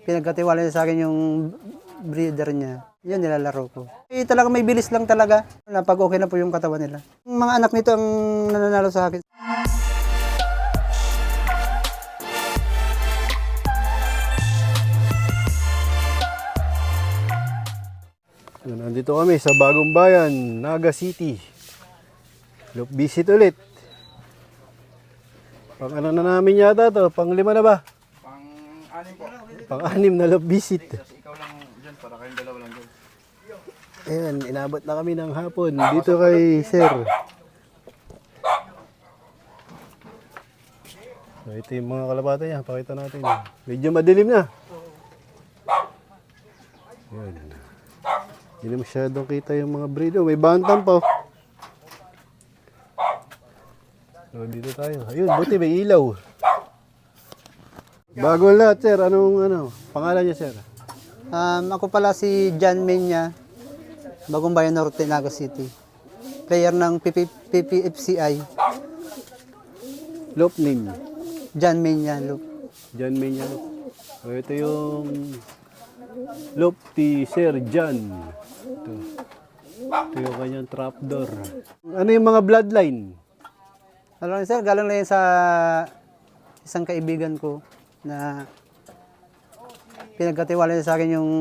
pinagkatiwala niya sa akin yung breeder niya. Yun, nilalaro ko. Talaga may bilis lang talaga na pag okay na po yung katawan nila. Yung mga anak nito ang nananalo sa akin. Nandito kami sa Bagong Bayan, Naga City. Loop visit ulit. Pang ano na namin yata to? Pang 5 na ba? Pang-anim po. Pang 6 na loop visit. Ikaw lang dyan, para kayong dalawa lang dyan. Ayan, inabot na kami ng hapon dito kay Sir. So, ito yung mga kalapata niya. Pakita natin. Medyo madilim na. Ayan. Hindi na masyadong kita yung mga breed. Oh, may bantam pa. So, dito tayo. Ayun, buti may ilaw. Bago lahat, Sir. Anong pangalan niya, Sir? Ako pala si John Menya, Bagong Bayan Norte, Naga City. Player ng PPFCI. Loop name. John Menya, look. John Menya. So, ito yung loop ni Sir John. Ito yung kanyang trapdoor. Ano yung mga bloodline? Alam niyo sir, galing na yan sa isang kaibigan ko na pinagkatiwala niya sa akin yung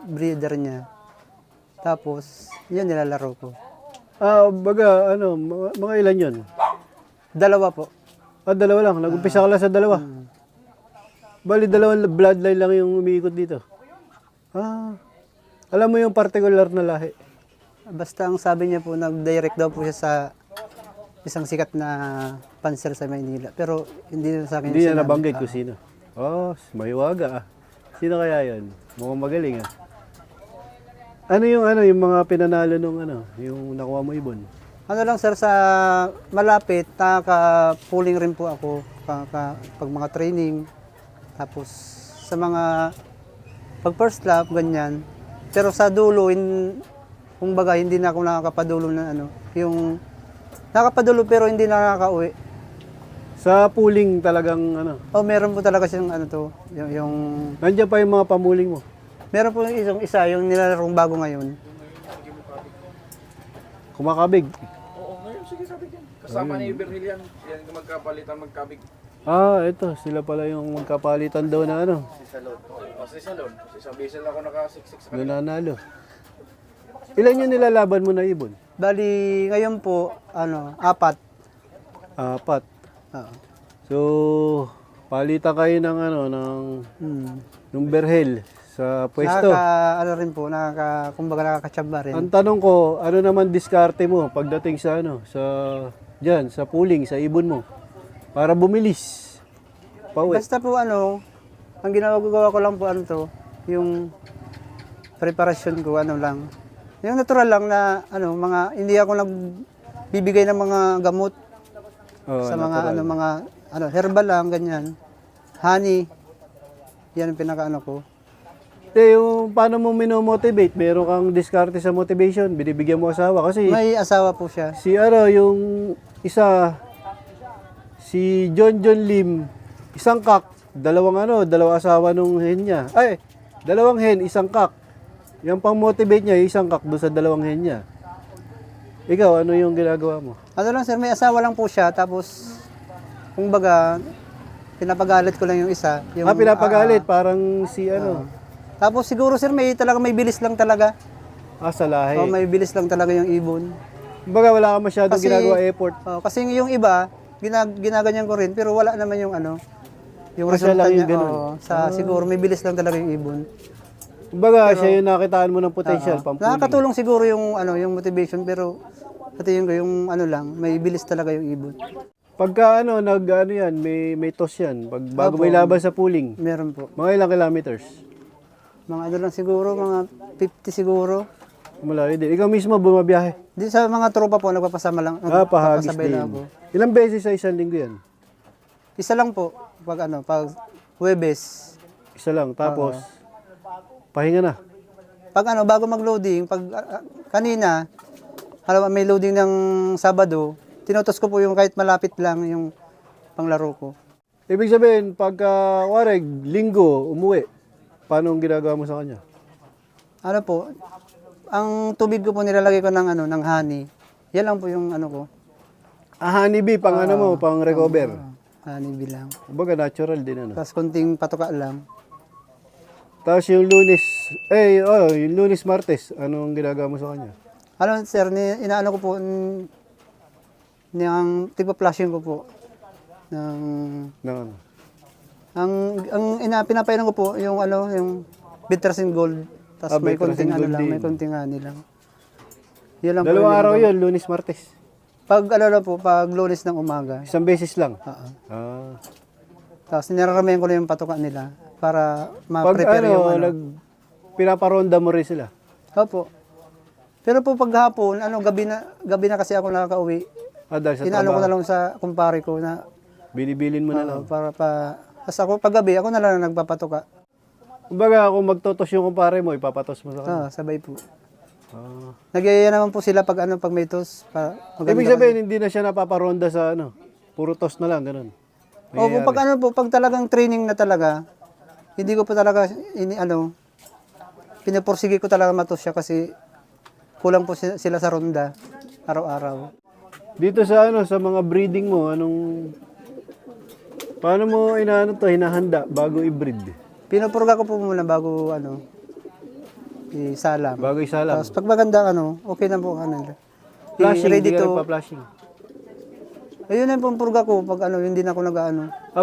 breeder niya. Tapos, yun nilalaro ko. Baga, mga ilan yun? Dalawa po. Dalawa lang. Nag-umpisa ka lang sa dalawa. Bali, dalawang bloodline lang yung umiikot dito. Alam mo yung particular na lahi? Basta ang sabi niya po, nag-direct daw po siya sa isang sikat na panser sa Maynila. Pero hindi na sa akin Hindi niya sinabi. nabanggit kung sino. Mahiwaga ah. Sino kaya yun? Mukhang magaling ah. Ano yung mga pinanalo nung yung nakuha mo ibon? Ano lang sir, sa malapit, nakaka-pooling rin po ako pag mga training. Tapos sa mga pag first lap, ganyan. Pero sa dulo, kumbaga hindi na ako nakakapadulo na yung nakapadulo pero hindi nakakauwi. Sa pooling talagang Meron po talaga siyang yung nandiyan pa yung mga pamuling mo. meron po yung nilalarong bago ngayon. Kumakabig. Oo, ngayon, sige sabi dyan. Kasama ni Berhil yan. Yan yung magkapalitan, magkabig. Ito. Sila pala yung magkapalitan daw na Si Salon. Si Salon. Si isang beses ako nakasiksik sa kanila. nananalo. Ilan yung nilalaban mo na ibon? Bali, ngayon po, 4. 4. Oo. So, palitan kayo ng ng berhel sa pwesto. Rin po, kumbaga nakakatsamba rin. Ang tanong ko, ano naman diskarte mo pagdating sa sa pooling, sa ibon mo? Para bumilis. Pauwi. Basta po ang ginagawa ko lang po yung preparasyon ko lang. Yung natural lang na hindi ako nagbibigay ng mga gamot sa mga natural. herbal lang ganyan. Honey. Yan ang pinaka ko. Yung paano mo minomotivate? Meron kang diskarte sa motivation, binibigyan mo asawa kasi May asawa po siya. yung isa si John Lim, isang kak, dalawang asawa nung hen niya. Dalawang hen, isang kak. Yung pang motivate niya, isang kak doon sa dalawang hen niya. Ikaw, ano yung ginagawa mo? Lang sir, may asawa lang po siya tapos kumbaga pinapagalit ko lang yung isa. Pinapagalit, parang si Tapos siguro sir, may bilis lang talaga. sa lahi. May bilis lang talaga yung ibon. Kumbaga wala ka masyadong ginagawa effort. Kasi yung iba, ginaganyan ko rin, pero wala naman yung yung Siya resulta lang yung niya. ganun. Siguro may bilis lang talaga yung ibon. Kumbaga siya yung nakitaan mo ng potential, pampuling. Nakakatulong siguro yung yung motivation, pero pati yung lang, may bilis talaga yung ibon. Pagka may toss yan. Bago may laban sa pooling. Meron po. Mga ilang kilometers? Mga lang siguro, mga 50 siguro. Malayo din. Ikaw mismo bumabiyahe? Di sa mga tropa po, nagpapasama lang. Pahagis nagpapasabay din. lang ako. Ilang beses sa isang linggo yan? Isa lang po, pag Huwebes. Isa lang. Tapos, pahinga na. Pag bago mag-loading, kanina, may loading ng Sabado, tinutos ko po yung kahit malapit lang yung panglaro ko. Ibig sabihin, pagka wareg, linggo, umuwi. paano ang ginagawa mo sa kanya? Ano po, ang tubig ko po nilalagay ko ng ano, ng honey. Yan lang po yung ano ko. Honeybee, pang ano mo, pang recover. Honey bilang. Kumbaga natural din ano. Tapos konting patuka lang. Tapos yung yung Lunes, Martes, anong ginagawa mo sa kanya? Ano sir, inaano ko po, niyang tigpa-flushing ko po. Ng, Ano? pinapainom ko po yung ano, yung Bitrasin Gold. Tapos may Bitrasin konting ano Gold lang, din. may konting honey lang. Yun lang po Dalawang yung araw ginagawa. yun, Lunes, Martes. Pag ano lang po, pag Lunes ng umaga. Isang beses lang. Oo. Ah. Tapos niraramihan ko na yung patuka nila para Pag ma-prepare yung ano. pinaparonda mo rin sila. Opo. Pero po pag hapon, ano, gabi na kasi ako nakaka-uwi. Dahil sa Inaano ko trabaho. na lang sa kumpare ko na Binibilin mo na lang. para tapos ako pag gabi, ako na lang nagpapatuka. Kumbaga, kung magtotos yung kumpare mo, ipapatos mo sa kanya. Sabay po. Ah. Nagyayaya naman po sila pag ano, pag may tos. Ibig sabihin, hindi na siya napaparonda sa ano. Puro tos na lang, ganun. Opo, pag ano po, pag talagang training na talaga, hindi ko po talaga pinapursige ko talaga matos siya kasi kulang po sila sa ronda araw-araw. Dito sa ano, sa mga breeding mo, paano mo hinahanda bago i-breed? Pinupurga ko po muna bago isalam. Bago isalam. Tapos pag maganda okay na po Flashing, ready hindi ka to. nagpa-flashing. Ayun na yung purga ko pag hindi na ako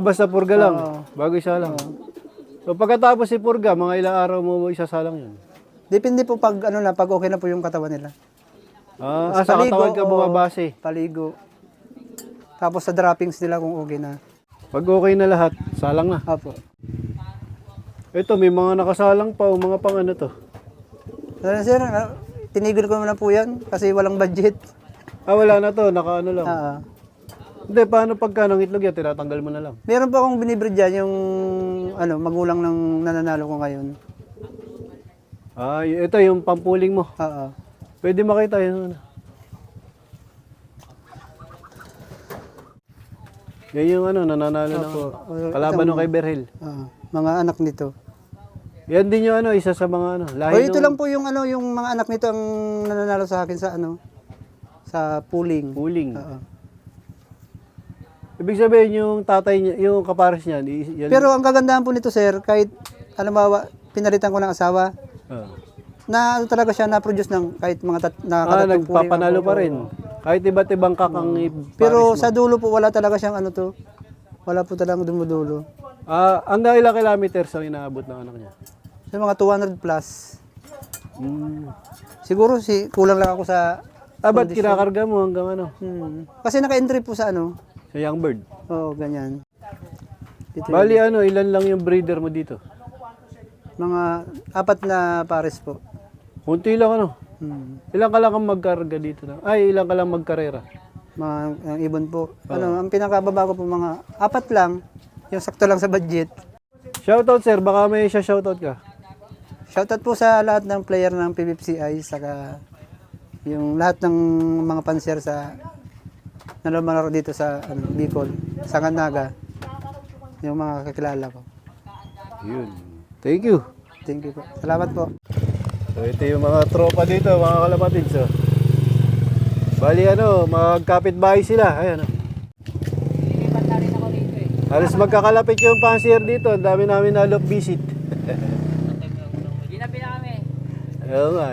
Basta purga lang, Oo. bago isalang. So pagkatapos si purga, mga ilang araw mo isasalang yun? Depende po pag pag okay na po yung katawan nila. Sa katawan ka o bumabase. Paligo. Tapos sa droppings nila kung okay na. Pag okay na lahat, salang na. Apo. Ito, may mga nakasalang pa, mga pang ano to. Sir, tinigil ko na po yan kasi walang budget. Wala na to, naka ano lang. Hindi, paano pagka ng itlog yan, tinatanggal mo na lang. Meron pa akong binibreed dyan, yung magulang ng nananalo ko ngayon. Ito yung pampuling mo. Oo. Pwede makita yun. Yan yung nananalo ng kalaban ng kay Berhel. Mga anak nito. Yan din yung isa sa mga lahi Ito lang po yung yung mga anak nito ang nananalo sa akin sa sa pooling. Puling. Oo. Ibig sabihin yung tatay niya, yung kapares niya, yan. Pero ang kagandahan po nito sir, kahit pinalitan ko ng asawa, na talaga siya na-produce ng kahit mga nakakatatlong puling. Nagpapanalo pa rin. Kahit iba't ibang kakang Pero sa dulo po wala talaga siyang wala po talagang dumudulo. Hanggang ilang kilometers ang inaabot ng anak niya? Sa mga 200 plus. Siguro kulang lang ako sa Ba't kinakarga mo hanggang ano? Kasi naka-entry po sa Sa young bird. Oo, ganyan. Ito Bali ilan lang yung breeder mo dito? mga 4 na pares po. Kunti lang Ilan ka lang ang magkarga dito na? Ilan ka lang magkarera? Ang ibon po. Ang pinakababa ko po mga 4 lang. Yung sakto lang sa budget. Shoutout sir, baka may shoutout ka. Shoutout po sa lahat ng player ng PBFCI saka yung lahat ng mga panser sa nalamanaro dito sa Bicol, sa Kanaga. Yung mga kakilala ko. Yun. Thank you. Thank you po. Salamat po. So ito yung mga tropa dito, mga kalapatids. Bali magkapit-bahay sila. Ayan. Halos magkakalapit yung pansier dito. Ang dami namin na loop visit. Ginabi na kami. Ayun nga